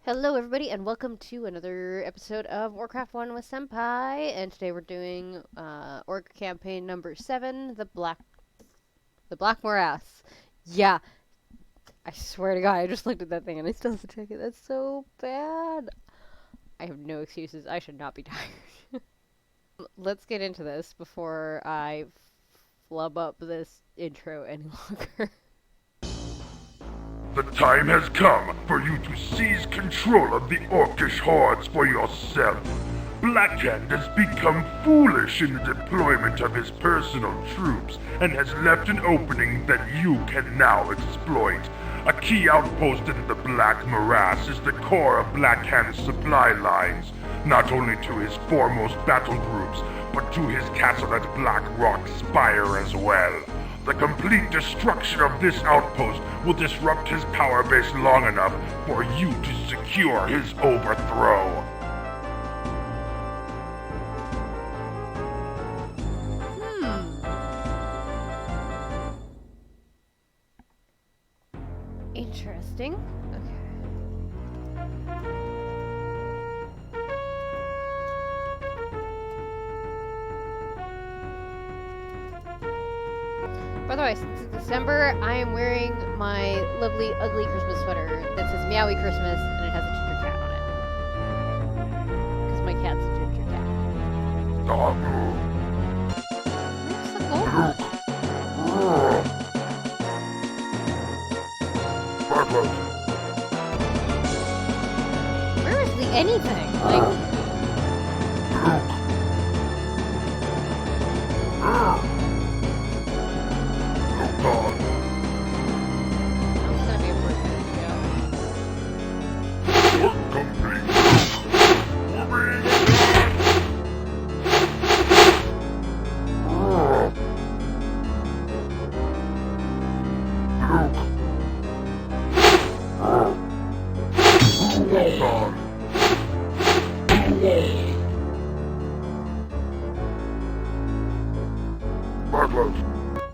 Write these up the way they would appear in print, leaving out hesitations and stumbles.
Hello, everybody, and welcome to another episode of Warcraft 1 with Senppai. And today we're doing Orc Campaign number 7, the Black Morass. Yeah, I swear to God, I just looked at that thing and I still have to check it. That's so bad. I have no excuses. I should not be tired. Let's get into this before I flub up this intro any longer. The time has come for you to seize control of the orcish hordes for yourself. Blackhand has become foolish in the deployment of his personal troops and has left an opening that you can now exploit. A key outpost in the Black Morass is the core of Blackhand's supply lines, not only to his foremost battle groups, but to his castle at Black Rock Spire as well. The complete destruction of this outpost will disrupt his power base long enough for you to secure his overthrow. Interesting. By the way, since it's December, I am wearing my lovely, ugly Christmas sweater that says Meowie Christmas, and it has a ginger cat on it. Because my cat's a ginger cat. Where's the gold? Where is the anything? Like...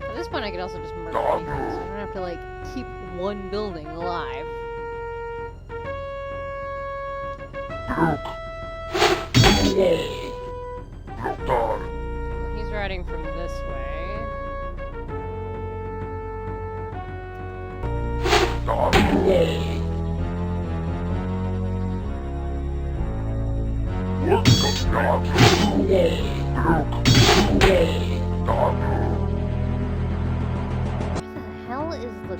At this point, I could also just murder people, so I don't have to, like, keep one building alive. He's riding from this way. Hell is the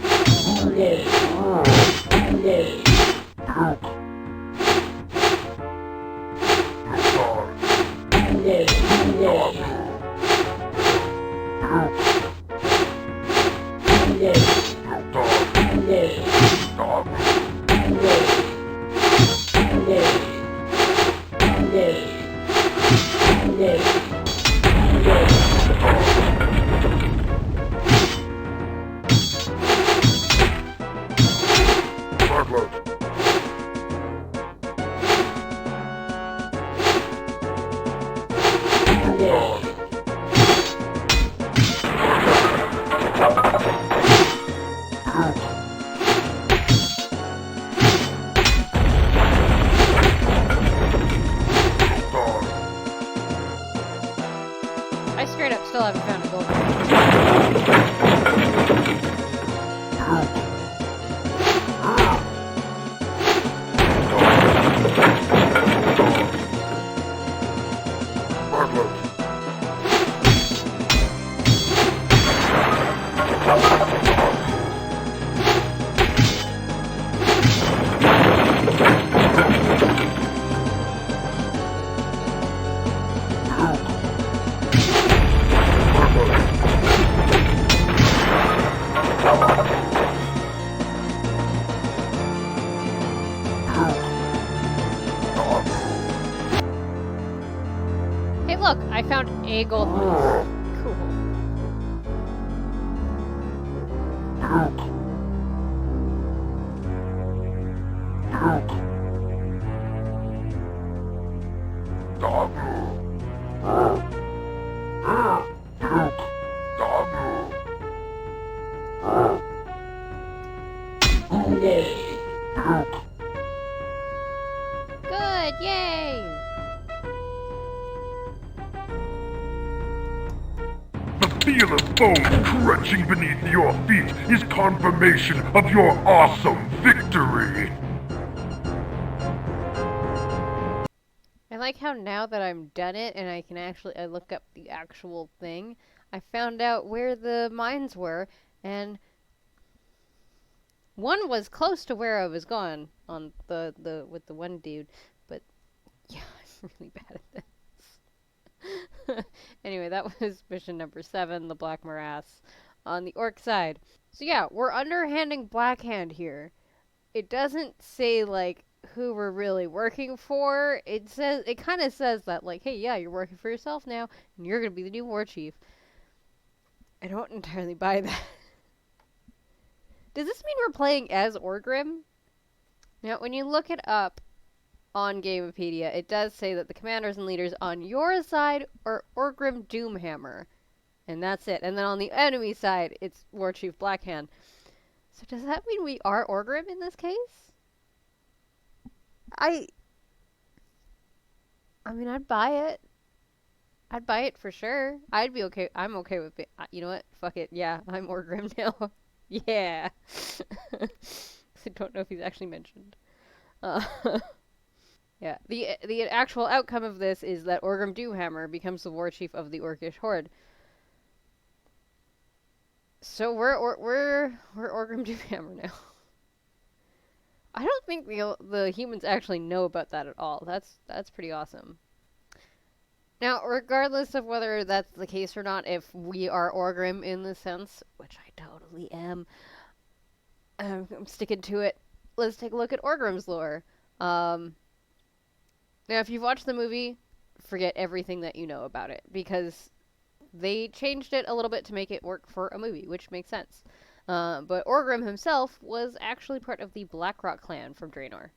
I straight up still haven't found a gold mine. Hey, look, I found a gold mine. Cool. Yay! The feel of bone crunching beneath your feet is confirmation of your awesome victory. I like how now that I'm done it and I can actually I look up the actual thing, I found out where the mines were, and one was close to where I was going on the with the one dude, but yeah, I'm really bad at this. Anyway, that was mission number 7, the Black Morass, on the orc side. So yeah, we're underhanding Blackhand here. It doesn't say like who we're really working for. It kind of says that like, hey, yeah, you're working for yourself now, and you're gonna be the new war chief. I don't entirely buy that. Does this mean we're playing as Orgrim? Now, when you look it up on Gamepedia, it does say that the commanders and leaders on your side are Orgrim Doomhammer, and that's it. And then on the enemy side, it's War Chief Blackhand. So does that mean we are Orgrim in this case? I I mean, I'd buy it. I'd buy it for sure. I'd be okay. I'm okay with it. You know what? Fuck it. Yeah, I'm Orgrim now. Yeah. I don't know if he's actually mentioned. Uh, yeah. The actual outcome of this is that Orgrim Doomhammer becomes the war chief of the Orcish Horde. So we're Orgrim Doomhammer now. I don't think the humans actually know about that at all. That's pretty awesome. Now, regardless of whether that's the case or not, if we are Orgrim in this sense, which I totally am, I'm sticking to it. Let's take a look at Orgrim's lore. Now, if you've watched the movie, forget everything that you know about it, because they changed it a little bit to make it work for a movie, which makes sense. But Orgrim himself was actually part of the Blackrock clan from Draenor.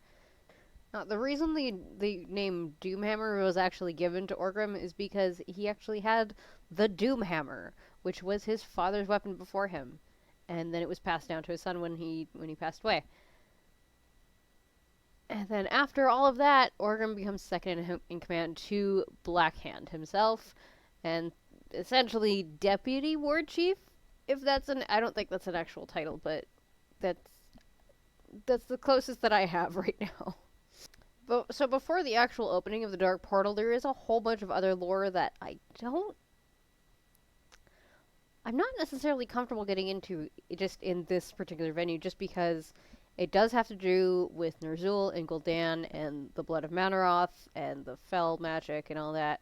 Now, the reason the name Doomhammer was actually given to Orgrim is because he actually had the Doomhammer, which was his father's weapon before him, and then it was passed down to his son when he passed away. And then after all of that, Orgrim becomes second in command to Blackhand himself, and essentially deputy war chief. If that's I don't think that's an actual title, but that's the closest that I have right now. But so before the actual opening of the Dark Portal, there is a whole bunch of other lore that I'm not necessarily comfortable getting into just in this particular venue, just because it does have to do with Ner'zhul and Gul'dan and the blood of Manaroth and the Fel magic and all that.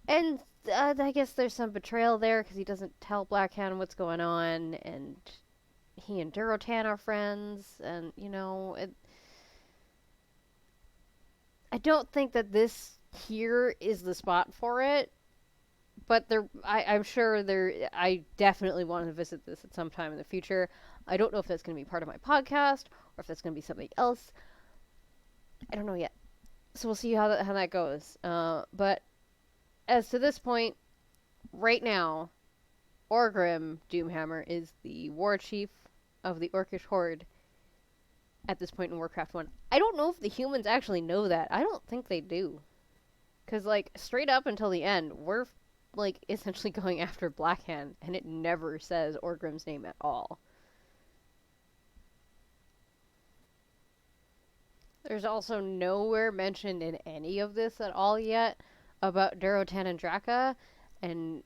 And I guess there's some betrayal there because he doesn't tell Blackhand what's going on, and he and Durotan are friends, and I don't think that this here is the spot for it, but I'm sure I definitely want to visit this at some time in the future. I don't know if that's going to be part of my podcast or if that's going to be something else. I don't know yet. So we'll see how that goes. But as to this point, right now, Orgrim Doomhammer is the war chief of the Orcish Horde at this point in Warcraft 1. I don't know if the humans actually know that. I don't think they do. Because, like, straight up until the end, we're, like, essentially going after Blackhand, and it never says Orgrim's name at all. There's also nowhere mentioned in any of this at all yet about Durotan and Draka, and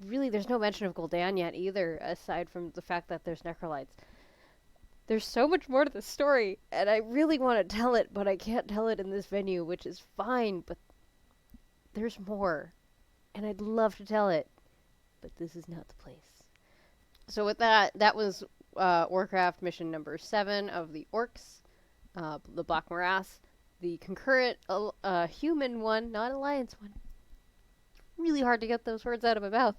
really there's no mention of Gul'dan yet either, aside from the fact that there's necrolytes. There's so much more to the story, and I really want to tell it, but I can't tell it in this venue, which is fine, but there's more. And I'd love to tell it, but this is not the place. So with that was Warcraft mission number 7 of the Orcs, the Black Morass, the concurrent human one, not alliance one. Really hard to get those words out of my mouth.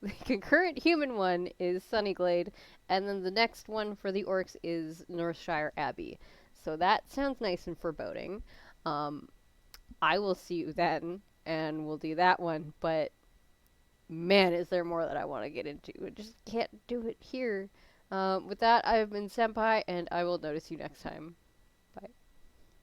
The concurrent human one is Sunnyglade, and then the next one for the orcs is Northshire Abbey. So that sounds nice and foreboding. I will see you then, and we'll do that one, but man, is there more that I want to get into. I just can't do it here. With that, I've been Senppai, and I will notice you next time. Bye.